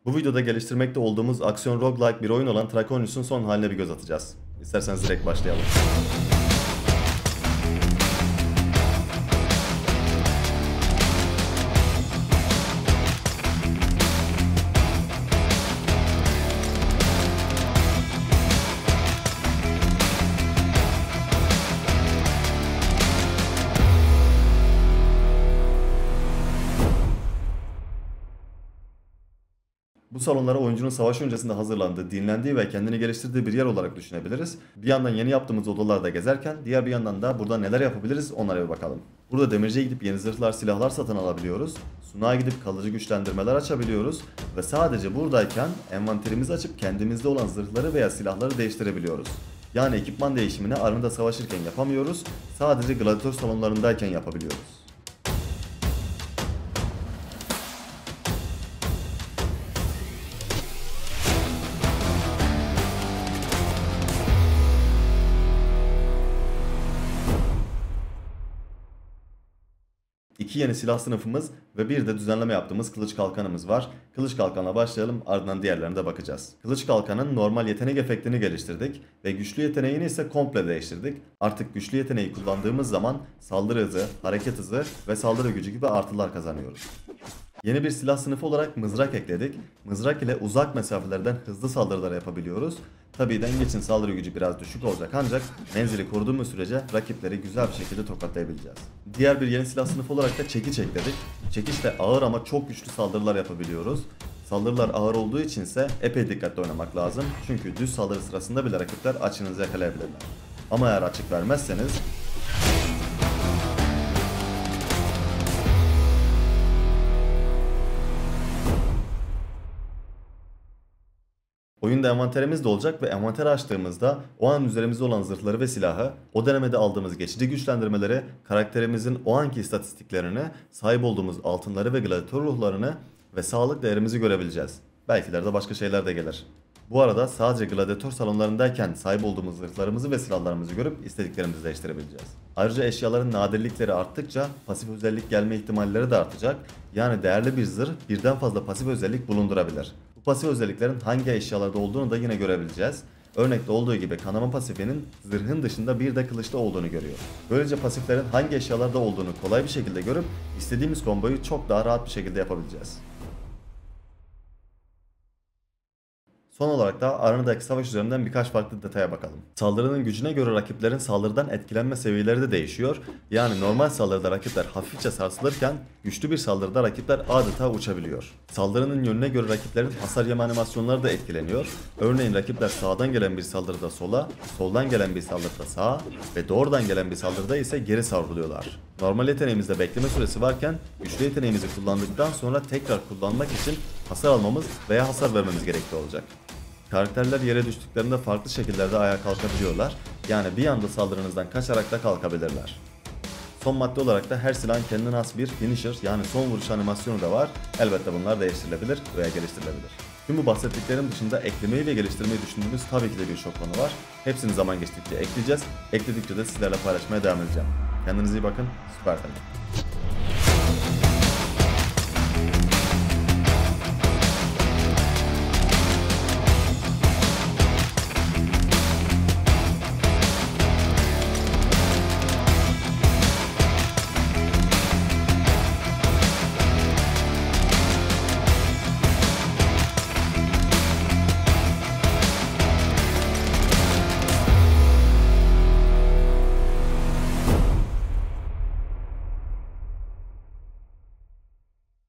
Bu videoda geliştirmekte olduğumuz aksiyon roguelike bir oyun olan Traconius'un son haline bir göz atacağız. İsterseniz direkt başlayalım. Bu salonlara oyuncunun savaş öncesinde hazırlandığı, dinlendiği ve kendini geliştirdiği bir yer olarak düşünebiliriz. Bir yandan yeni yaptığımız odalarda gezerken diğer bir yandan da burada neler yapabiliriz onlara bir bakalım. Burada demirciye gidip yeni zırhlar, silahlar satın alabiliyoruz. Sunağa gidip kalıcı güçlendirmeler açabiliyoruz. Ve sadece buradayken envanterimizi açıp kendimizde olan zırhları veya silahları değiştirebiliyoruz. Yani ekipman değişimini arenada savaşırken yapamıyoruz, sadece gladyatör salonlarındayken yapabiliyoruz. İki yeni silah sınıfımız ve bir de düzenleme yaptığımız kılıç kalkanımız var. Kılıç kalkanla başlayalım, ardından diğerlerine de bakacağız. Kılıç kalkanın normal yetenek efektini geliştirdik ve güçlü yeteneğini ise komple değiştirdik. Artık güçlü yeteneği kullandığımız zaman saldırı hızı, hareket hızı ve saldırı gücü gibi artılar kazanıyoruz. Yeni bir silah sınıfı olarak mızrak ekledik. Mızrak ile uzak mesafelerden hızlı saldırılar yapabiliyoruz. Tabii dengeçin saldırı gücü biraz düşük olacak ancak menzili koruduğumuz sürece rakipleri güzel bir şekilde tokatlayabileceğiz. Diğer bir yeni silah sınıfı olarak da çekiç ekledik. Çekiçle ağır ama çok güçlü saldırılar yapabiliyoruz. Saldırılar ağır olduğu için ise epey dikkatli oynamak lazım. Çünkü düz saldırı sırasında bile rakipler açığınızı yakalayabilirler. Ama eğer açık vermezseniz oyunda envanterimiz de olacak ve envanteri açtığımızda o an üzerimizde olan zırhları ve silahı, o denemede aldığımız geçici güçlendirmeleri, karakterimizin o anki istatistiklerini, sahip olduğumuz altınları ve gladyatör ruhlarını ve sağlık değerimizi görebileceğiz. Belki de başka şeyler de gelir. Bu arada sadece gladyatör salonlarındayken sahip olduğumuz zırhlarımızı ve silahlarımızı görüp istediklerimizi değiştirebileceğiz. Ayrıca eşyaların nadirlikleri arttıkça pasif özellik gelme ihtimalleri de artacak. Yani değerli bir zırh birden fazla pasif özellik bulundurabilir. Bu pasif özelliklerin hangi eşyalarda olduğunu da yine görebileceğiz. Örnekte olduğu gibi kanama pasifinin zırhın dışında bir de kılıçta olduğunu görüyor. Böylece pasiflerin hangi eşyalarda olduğunu kolay bir şekilde görüp istediğimiz komboyu çok daha rahat bir şekilde yapabileceğiz. Son olarak da arenadaki savaş üzerinden birkaç farklı detaya bakalım. Saldırının gücüne göre rakiplerin saldırıdan etkilenme seviyeleri de değişiyor. Yani normal saldırıda rakipler hafifçe sarsılırken güçlü bir saldırıda rakipler adeta uçabiliyor. Saldırının yönüne göre rakiplerin hasar yeme animasyonları da etkileniyor. Örneğin rakipler sağdan gelen bir saldırıda sola, soldan gelen bir saldırıda sağa ve doğrudan gelen bir saldırıda ise geri savruluyorlar. Normal yeteneğimizde bekleme süresi varken güçlü yeteneğimizi kullandıktan sonra tekrar kullanmak için hasar almamız veya hasar vermemiz gerekli olacak. Karakterler yere düştüklerinde farklı şekillerde ayağa kalkabiliyorlar. Yani bir anda saldırınızdan kaçarak da kalkabilirler. Son madde olarak da her silahın kendine has bir finisher yani son vuruş animasyonu da var. Elbette bunlar değiştirilebilir veya geliştirilebilir. Tüm bu bahsettiklerim dışında eklemeyi ve geliştirmeyi düşündüğümüz tabii ki de birçok konu var. Hepsini zaman geçtikçe ekleyeceğiz. Ekledikçe de sizlerle paylaşmaya devam edeceğim. Kendinize iyi bakın. Süper.